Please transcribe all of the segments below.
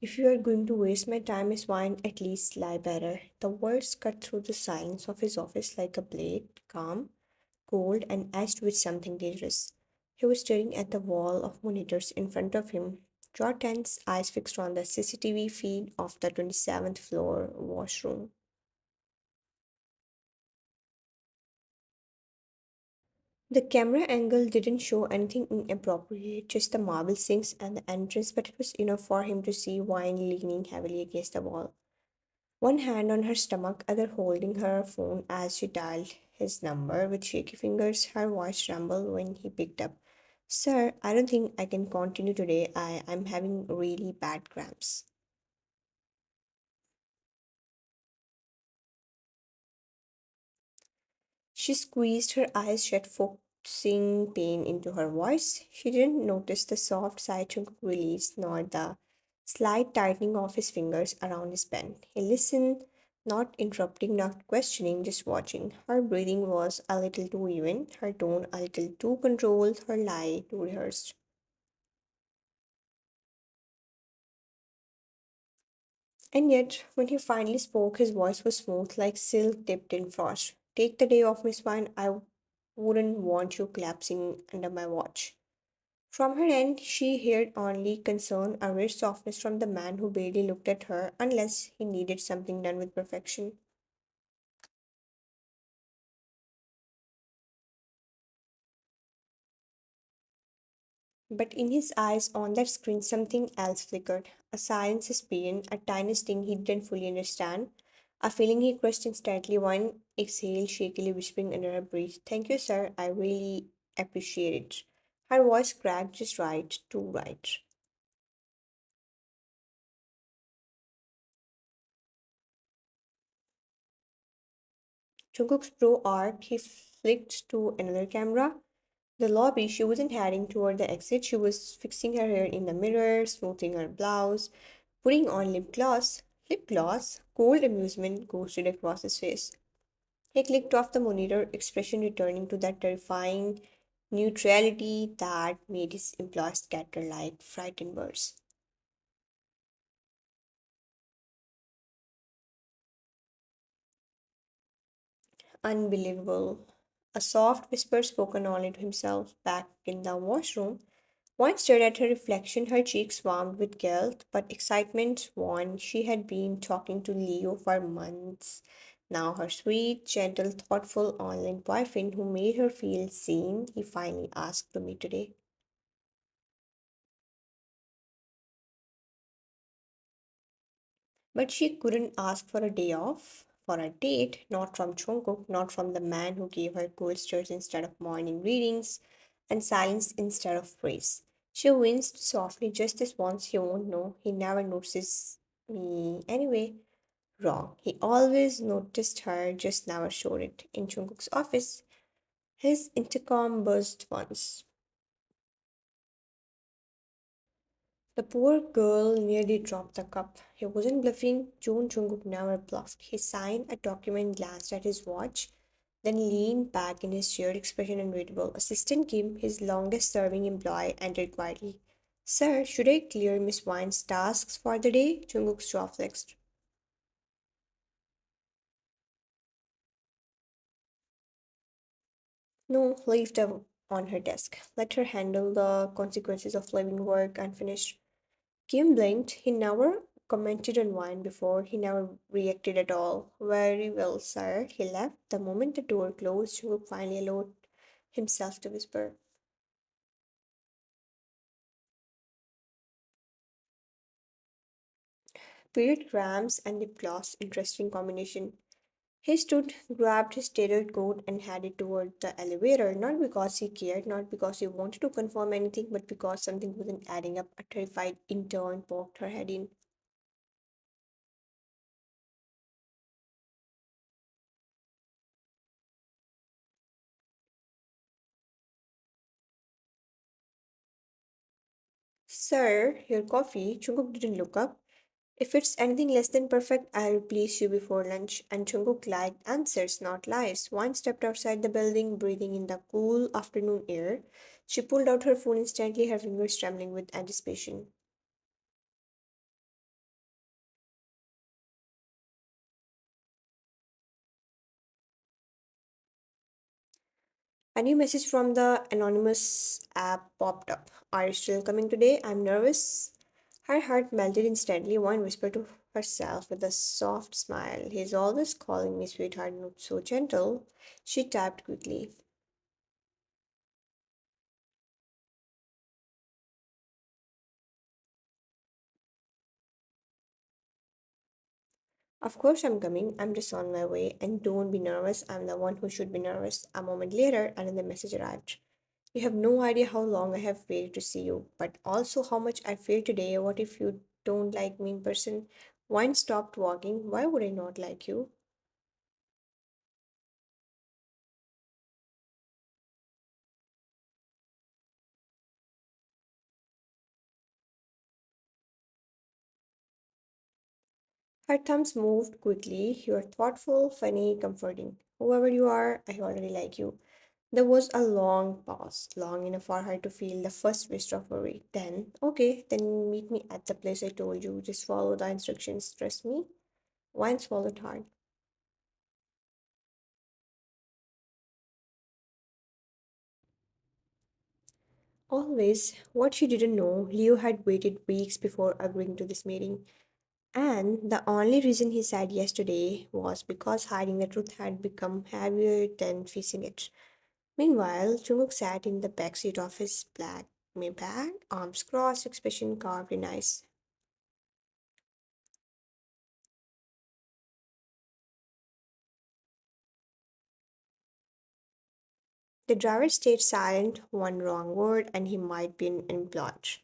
If you are going to waste my time as wine, at least lie better. The words cut through the silence of his office like a blade, calm, cold, and edged with something dangerous. He was staring at the wall of monitors in front of him, jaw tense, eyes fixed on the CCTV feed of the 27th floor washroom. The camera angle didn't show anything inappropriate, just the marble sinks and the entrance, but it was enough for him to see Wine leaning heavily against the wall. One hand on her stomach, other holding her phone as she dialed his number with shaky fingers. Her voice trembled when he picked up. Sir, I don't think I can continue today. I'm having really bad cramps. She squeezed her eyes shut, forcing pain into her voice. She didn't notice the soft sigh Jungkook released, nor the slight tightening of his fingers around his pen. He listened, not interrupting, not questioning, just watching. Her breathing was a little too even, her tone a little too controlled, her lie too rehearsed. And yet, when he finally spoke, his voice was smooth like silk dipped in frost. Take the day off, Miss Vine. I wouldn't want you collapsing under my watch. From her end, she heard only concern, a rare softness from the man who barely looked at her unless he needed something done with perfection. But in his eyes on that screen, something else flickered. A silent suspicion, a tiny sting he didn't fully understand. A feeling he crushed instantly, one exhale shakily whispering under her breath, Thank you, sir. I really appreciate it. Her voice cracked just right, too right. Jungkook's brow arched. He flicked to another camera. The lobby, she wasn't heading toward the exit. She was fixing her hair in the mirror, smoothing her blouse, putting on lip gloss. Lip gloss? Cold amusement ghosted across his face. He clicked off the monitor, expression returning to that terrifying neutrality that made his employees scatter like frightened birds. Unbelievable. A soft whisper spoken only to himself back in the washroom. One stared at her reflection, her cheeks warmed with guilt, but excitement won. She had been talking to Leo for months. Now her sweet, gentle, thoughtful online boyfriend who made her feel seen, he finally asked to meet today. But she couldn't ask for a day off, for a date, not from Jungkook, not from the man who gave her cold stares instead of morning readings and silence instead of praise. She winced softly, just this once he won't know. He never notices me anyway. Wrong. He always noticed her, just never showed it. In Jungkook's office, his intercom buzzed once. The poor girl nearly dropped the cup. He wasn't bluffing. Joon Jungkook never bluffed. He signed a document, glanced at his watch, then leaned back in his chair, expression unreadable. Assistant Kim, his longest serving employee, entered quietly. Sir, should I clear Miss Wine's tasks for the day? Jungkook's jaw flexed. No, leave them on her desk. Let her handle the consequences of leaving work unfinished. Kim blinked. He never commented on wine before. He never reacted at all. Very well, sir. He left. The moment the door closed, Jungkook finally allowed himself to whisper. Period cramps and lip gloss. Interesting combination. He stood, grabbed his tailored coat, and headed toward the elevator, not because he cared, not because he wanted to confirm anything, but because something wasn't adding up. A terrified intern poked her head in. Sir, your coffee. Jungkook didn't look up. If it's anything less than perfect, I'll replace you before lunch. And Jungkook liked answers, not lies. One stepped outside the building, breathing in the cool afternoon air. She pulled out her phone instantly, her fingers trembling with anticipation. A new message from the anonymous app popped up. Are you still coming today? I'm nervous. Her heart melted instantly. One whispered to herself with a soft smile. He's always calling me sweetheart, not so gentle. She tapped quickly. Of course I'm coming. I'm just on my way. And don't be nervous. I'm the one who should be nervous. A moment later, another message arrived. You have no idea how long I have waited to see you, but also how much I feel today. What if you don't like me in person? Wine stopped walking. Why would I not like you? Her thumbs moved quickly. You are thoughtful, funny, comforting. Whoever you are, I already like you. There was a long pause, long enough for her to feel the first twist of worry. Then, okay, then meet me at the place I told you. Just follow the instructions. Trust me. Wine swallowed hard. Always, what she didn't know, Leo had waited weeks before agreeing to this meeting. And the only reason he said yes today was because hiding the truth had become heavier than facing it. Meanwhile, Jungkook sat in the backseat of his black Maybach, arms crossed, expression carved in ice. The driver stayed silent, one wrong word, and he might be in plot.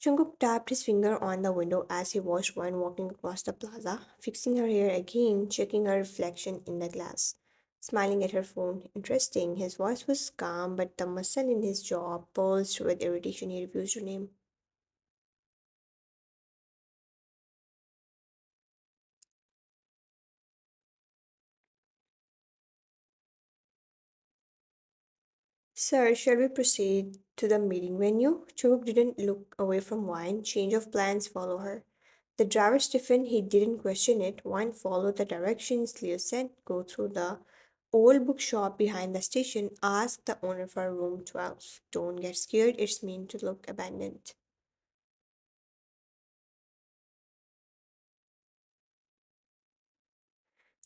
Jungkook tapped his finger on the window as he watched one walking across the plaza, fixing her hair again, checking her reflection in the glass, smiling at her phone. Interesting, his voice was calm, but the muscle in his jaw pulsed with irritation. He refused to name. Sir, shall we proceed to the meeting venue? Chuk didn't look away from Wine. Change of plans, follow her. The driver stiffened. He didn't question it. Wine followed the directions Leo said. Go through the old bookshop behind the station. Ask the owner for room 12. Don't get scared. It's meant to look abandoned.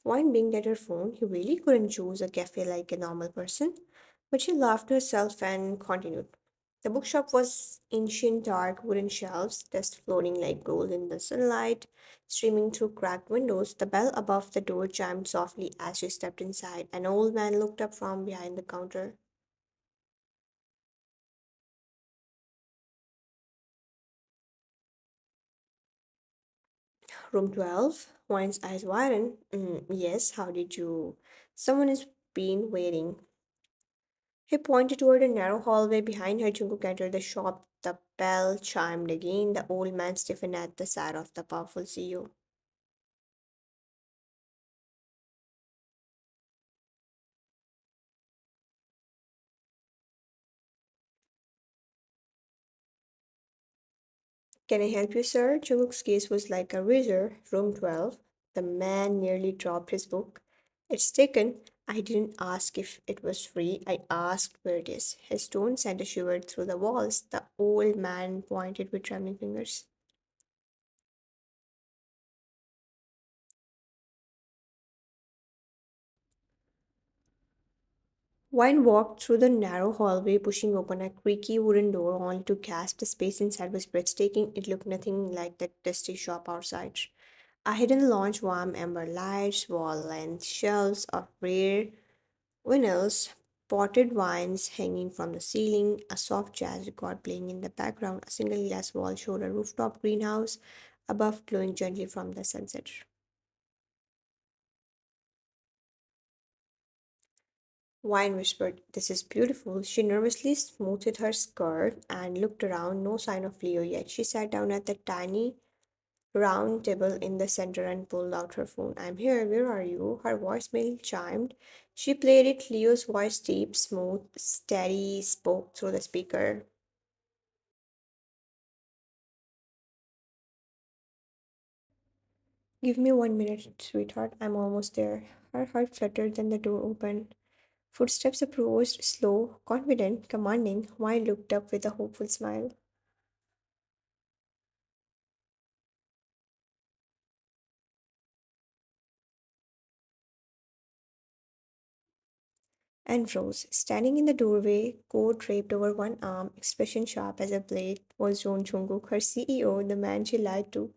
Wine blinked at her phone. He really couldn't choose a cafe like a normal person. But she laughed to herself and continued. The bookshop was ancient, dark wooden shelves, dust floating like gold in the sunlight, streaming through cracked windows. The bell above the door chimed softly as she stepped inside. An old man looked up from behind the counter. Room 12. Wine's eyes widened. Yes, how did you? Someone has been waiting. He pointed toward a narrow hallway behind her. Jungkook entered the shop. The bell chimed again. The old man stiffened at the sight of the powerful CEO. Can I help you, sir? Jungkook's gaze was like a razor. Room 12. The man nearly dropped his book. It's taken. I didn't ask if it was free. I asked where it is. His tone sent a shiver through the walls. The old man pointed with trembling fingers. Wine walked through the narrow hallway, pushing open a creaky wooden door only to gasp. The space inside was breathtaking. It looked nothing like the dusty shop outside. A hidden lounge, warm amber lights, wall-length shelves of rare vinyls, potted wines hanging from the ceiling, a soft jazz record playing in the background. A single glass wall showed a rooftop greenhouse above glowing gently from the sunset. Wine whispered, "This is beautiful." She nervously smoothed her skirt and looked around. No sign of Leo yet. She sat down at the tiny round table in the center and pulled out her phone. "I'm here. Where are you?" Her voicemail chimed. She played it. Leo's voice, deep, smooth, steady, spoke through the speaker. "Give me 1 minute, sweetheart. I'm almost there." Her heart fluttered, then the door opened. Footsteps approached, slow, confident, commanding. Wine looked up with a hopeful smile and froze. Standing in the doorway, coat draped over one arm, expression sharp as a blade, was John Jungkook, her CEO, the man she lied to.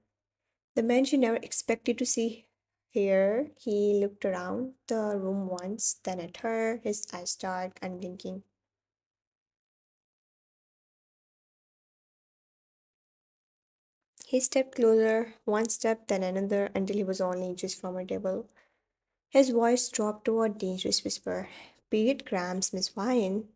The man she never expected to see here. He looked around the room once, then at her, his eyes dark, unblinking. He stepped closer, one step, then another, until he was only inches from her table. His voice dropped to a dangerous whisper. Period grams, Miss Wine.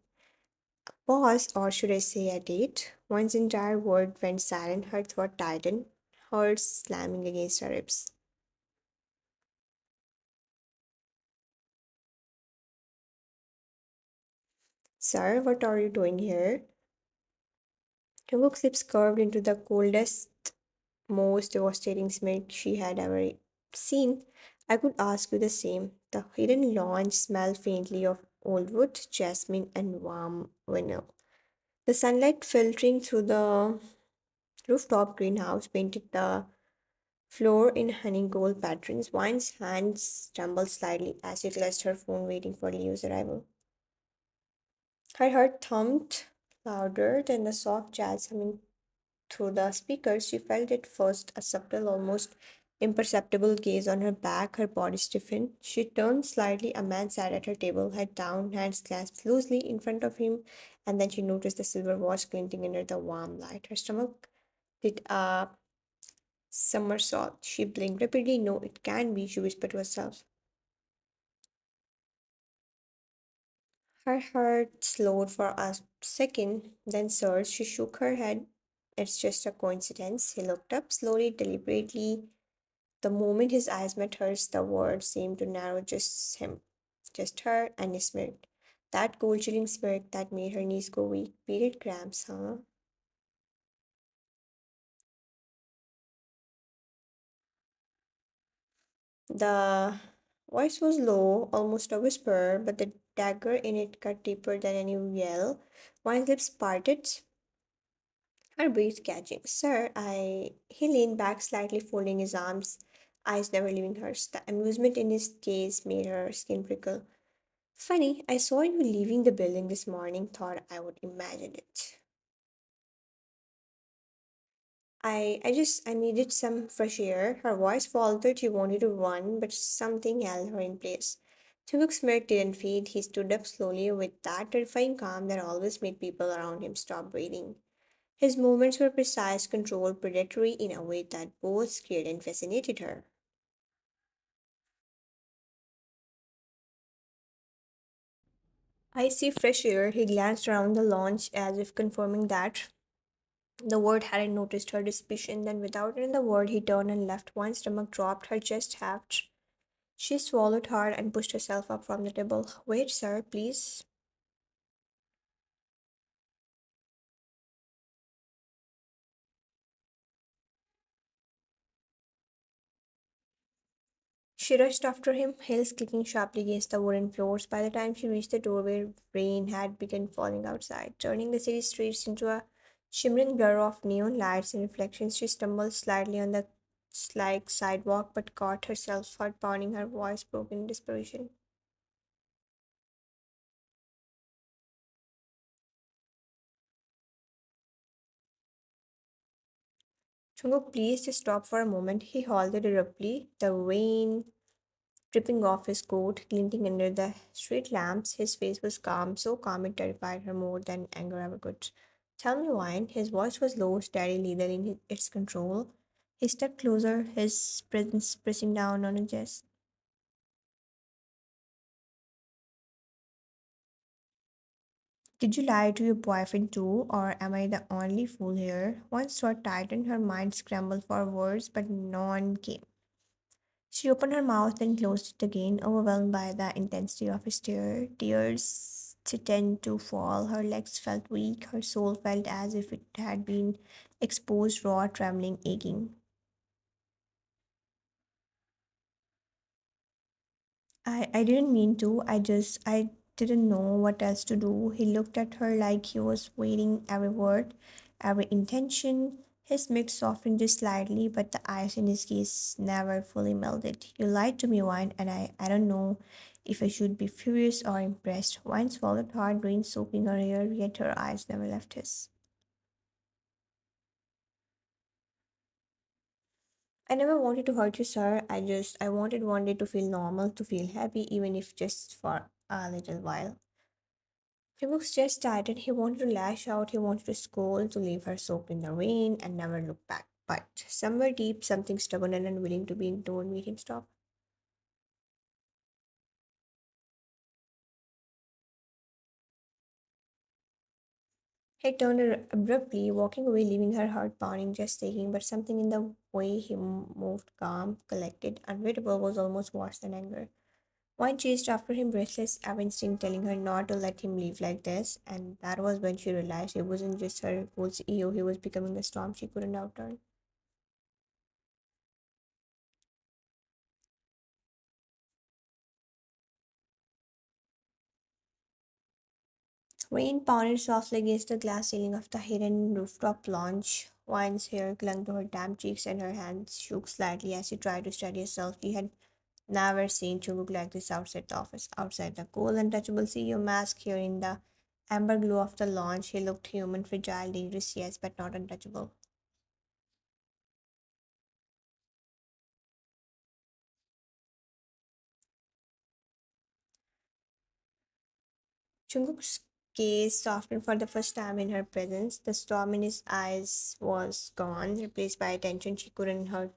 Pause, or should I say a date? One's entire word went silent, her throat tightened, hers slamming against her ribs. Sir, what are you doing here? Jungkook's lips curved into the coldest, most devastating smirk she had ever seen. I could ask you the same. The hidden lounge smelled faintly of old wood, jasmine, and warm vinyl. The sunlight filtering through the rooftop greenhouse painted the floor in honey gold patterns. Wine's hands trembled slightly as she clutched her phone, waiting for Leo's arrival. Her heart thumped louder than the soft jazz humming through the speakers. She felt at first a subtle, almost imperceptible gaze on her back. Her body stiffened. She turned slightly. A man sat at her table, head down, hands clasped loosely in front of him, and then she noticed the silver watch glinting under the warm light. Her stomach did a somersault. She blinked rapidly. No, it can't be, she whispered to herself. Her heart slowed for a second, then surged. She shook her head. It's just a coincidence. He looked up slowly, deliberately. The moment his eyes met hers, the world seemed to narrow just him, just her, and his smirk. That cold, chilling smirk that made her knees go weak. Period cramps, huh? The voice was low, almost a whisper, but the dagger in it cut deeper than any yell. Wine's lips parted, her breath catching. Sir, I. He leaned back slightly, folding his arms, eyes never leaving hers. The amusement in his gaze made her skin prickle. Funny, I saw you leaving the building this morning, thought I would imagine it. I needed some fresh air. Her voice faltered, she wanted to run, but something held her in place. Chunguk's smirk didn't fade. He stood up slowly with that terrifying calm that always made people around him stop breathing. His movements were precise, controlled, predatory in a way that both scared and fascinated her. I see fresh air. He glanced around the launch as if confirming that the word hadn't noticed her suspicion. Then, without another word, he turned and left. One stomach dropped, her chest heaved. She swallowed hard and pushed herself up from the table. Wait, sir, please. She rushed after him, heels clicking sharply against the wooden floors. By the time she reached the doorway, rain had begun falling outside, turning the city streets into a shimmering blur of neon lights and reflections. She stumbled slightly on the slick sidewalk but caught herself, heart pounding, her voice broken in desperation. Chunguk, please just stop for a moment. He halted abruptly, the rain dripping off his coat, glinting under the street lamps. His face was calm, so calm it terrified her more than anger ever could. Tell me why. His voice was low, steady, leader in its control. He stepped closer, his presence pressing down on his chest. Did you lie to your boyfriend too, or am I the only fool here? One thought tightened, her mind scrambled for words, but none came. She opened her mouth and closed it again, overwhelmed by the intensity of his stare. Tears threatened to fall. Her legs felt weak. Her soul felt as if it had been exposed, raw, trembling, aching. I didn't mean to. I didn't know what else to do. He looked at her like he was waiting every word, every intention. His mix softened just slightly, but the ice in his gaze never fully melted. You lied to me, Wine, and I don't know if I should be furious or impressed. Wine swallowed hard, rain soaking her hair, yet her eyes never left his. I never wanted to hurt you, sir. I wanted one day to feel normal, to feel happy, even if just for a little while. Jungkook's chest tightened. He wanted to lash out, he wanted to scold, to leave her soaked in the rain and never look back. But somewhere deep, something stubborn and unwilling to be ignored made him stop. He turned abruptly, walking away, leaving her heart pounding, just taking. But something in the way he moved, calm, collected, unreadable, was almost worse than anger. One chased after him, breathless, every instinct telling her not to let him leave like this, and that was when she realized he wasn't just her cool CEO, he was becoming a storm she couldn't outrun. Rain pounded softly against the glass ceiling of the hidden rooftop lounge. Wine's hair clung to her damp cheeks and her hands shook slightly as she tried to steady herself. She had never seen Chubuk like this outside the office. Outside the cool, untouchable CEO mask, here in the amber glow of the launch, he looked human, fragile, dangerous, yes, but not untouchable. Jungkook's gaze softened for the first time in her presence. The storm in his eyes was gone, replaced by attention she couldn't hurt,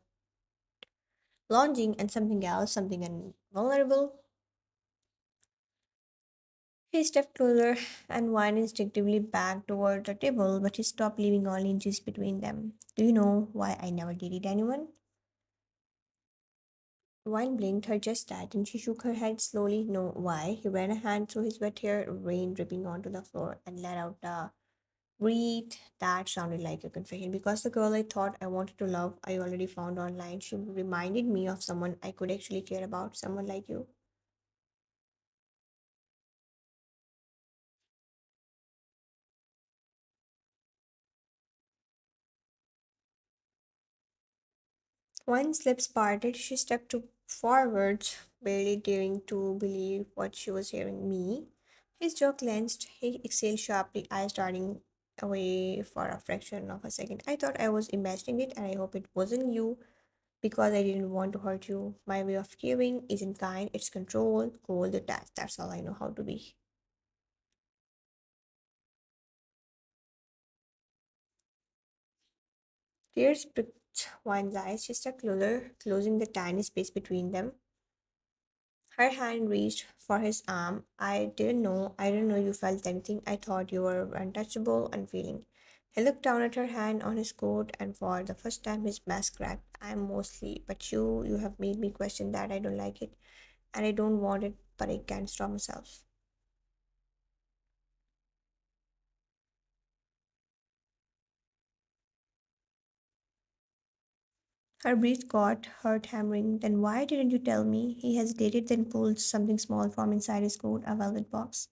longing, and something else, something vulnerable. He stepped closer and Wine instinctively backed toward the table, but he stopped, leaving only inches between them. Do you know why I never dated anyone? Wine blinked, her chest tightened. She shook her head slowly. No, why? He ran a hand through his wet hair, rain dripping onto the floor, and let out a breathe. That sounded like a confession. Because the girl I thought I wanted to love, I already found online. She reminded me of someone I could actually care about, someone like you. One's lips parted. She stepped forward, barely daring to believe what she was hearing. Me? His jaw clenched. He exhaled sharply, eyes darting away for a fraction of a second. I thought I was imagining it, and I hope it wasn't you because I didn't want to hurt you. My way of caring isn't kind, it's control, cold, detached. That's all I know how to be. Tears pricked One's eyes. She stuck closer, closing the tiny space between them. Her hand reached for his arm. I didn't know you felt anything. I thought you were untouchable, unfeeling. He looked down at her hand on his coat, and for the first time his mask cracked. I'm mostly, but you have made me question that. I don't like it, and I don't want it, but I can't stop myself. Her breath caught, heart hammering. Then why didn't you tell me? He hesitated, then pulled something small from inside his coat, a velvet box.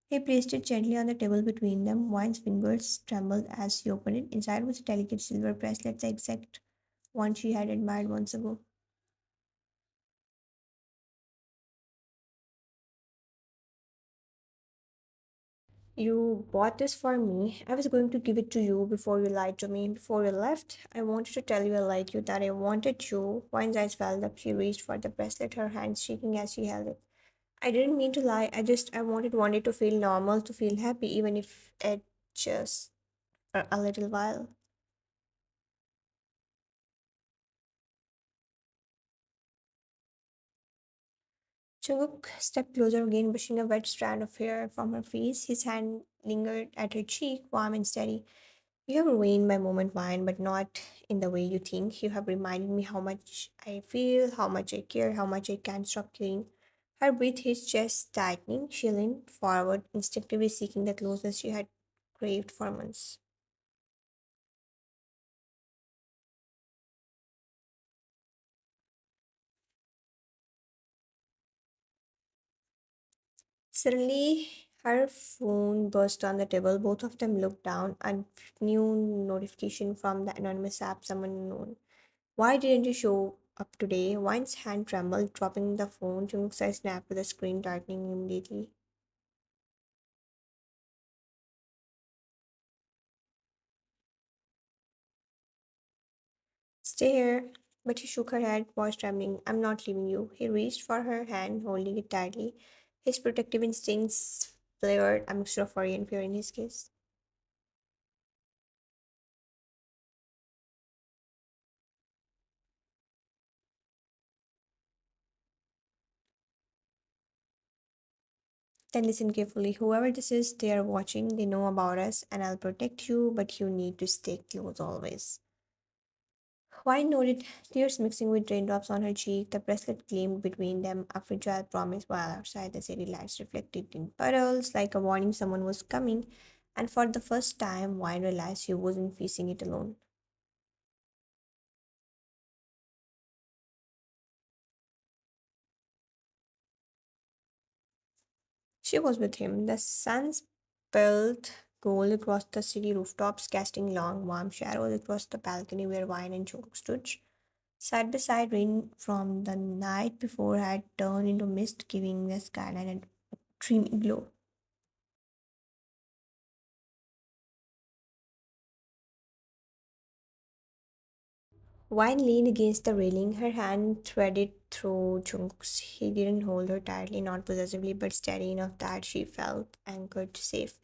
He placed it gently on the table between them. Wine's fingers trembled as she opened it. Inside was a delicate silver bracelet, the exact one she had admired months ago. You bought this for me. I was going to give it to you before you lied to me. Before you left, I wanted to tell you I like you, that I wanted you. Wine's eyes welled up. She reached for the bracelet, her hands shaking as she held it. I didn't mean to lie. I wanted one day to feel normal, to feel happy, even if it just for a little while. Jungkook stepped closer again, brushing a wet strand of hair from her face. His hand lingered at her cheek, warm and steady. You have ruined my moment, Wine, but not in the way you think. You have reminded me how much I feel, how much I care, how much I can't stop caring. Her breath, his chest tightening, she leaned forward, instinctively seeking the closeness she had craved for months. Suddenly, her phone burst on the table. Both of them looked down. A new notification from the anonymous app, someone unknown. Why didn't you show up today? Wine's hand trembled, dropping the phone. Jungkook's eyes snapped with the screen darkening immediately. Stay here. But she shook her head, voice trembling. I'm not leaving you. He reached for her hand, holding it tightly. His protective instincts flared, a mixture of worry and fear in his kiss. Then listen carefully. Whoever this is, they are watching, they know about us, and I'll protect you, but you need to stay close always. Wine noted, tears mixing with raindrops on her cheek. The bracelet gleamed between them, a fragile promise, while outside the city lights reflected in puddles, like a warning someone was coming. And for the first time, Wine realized she wasn't facing it alone. She was with him. The sun spilled gold across the city rooftops, casting long, warm shadows across the balcony where Wine and Choke stood. Side by side, rain from the night before had turned into mist, giving the skyline a dreamy glow. Wine leaned against the railing, her hand threaded through Jungkook's. He didn't hold her tightly, not possessively, but steady enough that she felt anchored, safe.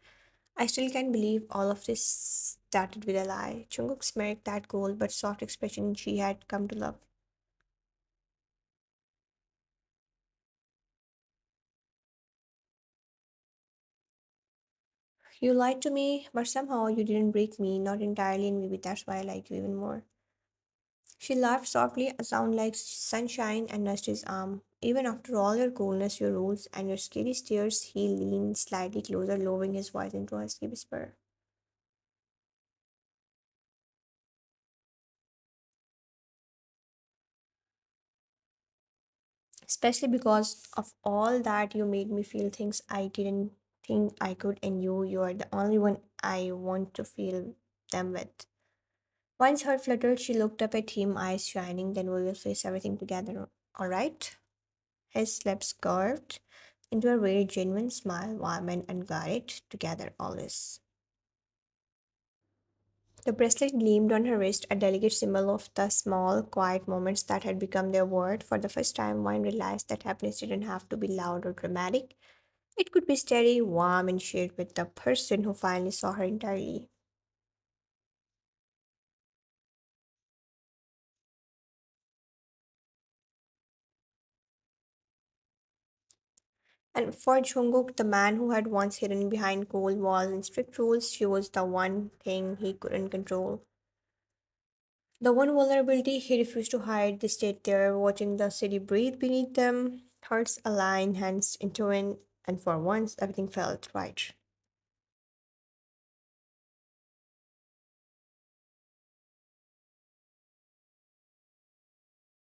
I still can't believe all of this started with a lie. Jungkook smirked that cold but soft expression she had come to love. You lied to me, but somehow you didn't break me, not entirely, and maybe that's why I like you even more. She laughed softly, a sound like sunshine, and nudged his arm. Even after all your coolness, your rules, and your scary stares, he leaned slightly closer, lowering his voice into a husky whisper. Especially because of all that you made me feel things I didn't think I could, and you are the only one I want to feel them with. Once her fluttered, she looked up at him, eyes shining, then we will face everything together. All right? His lips curved into a very genuine smile, warm and unguarded, together always. The bracelet gleamed on her wrist, a delicate symbol of the small, quiet moments that had become their word. For the first time, Wine realized that happiness didn't have to be loud or dramatic. It could be steady, warm, and shared with the person who finally saw her entirely. And for Jungkook, the man who had once hidden behind cold walls and strict rules, she was the one thing he couldn't control. The one vulnerability he refused to hide. They stayed there, watching the city breathe beneath them, hearts aligned, hands intertwined, and for once everything felt right.